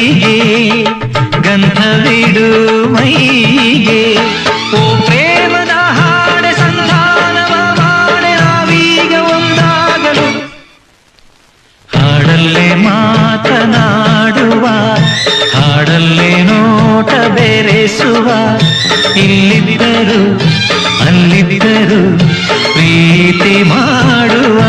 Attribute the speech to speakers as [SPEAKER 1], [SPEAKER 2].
[SPEAKER 1] ಕೈಗೆ ಗಂಧವಿಡು ಮೈಗೆ ಓ ಪ್ರೇಮದ ಹಾಡೆ ಸಂಧಾನವ ಮಾಡೆ ನಾವೀಗ ಒಂದಾಗಲು ಹಾಡಲ್ಲೇ ಮಾತನಾಡುವ ಹಾಡಲ್ಲೇ ನೋಟ ಬೆರೆಸುವ ಇಲ್ಲಿದ್ದರು ಅಲ್ಲಿದ್ದರು ಪ್ರೀತಿ ಮಾಡುವ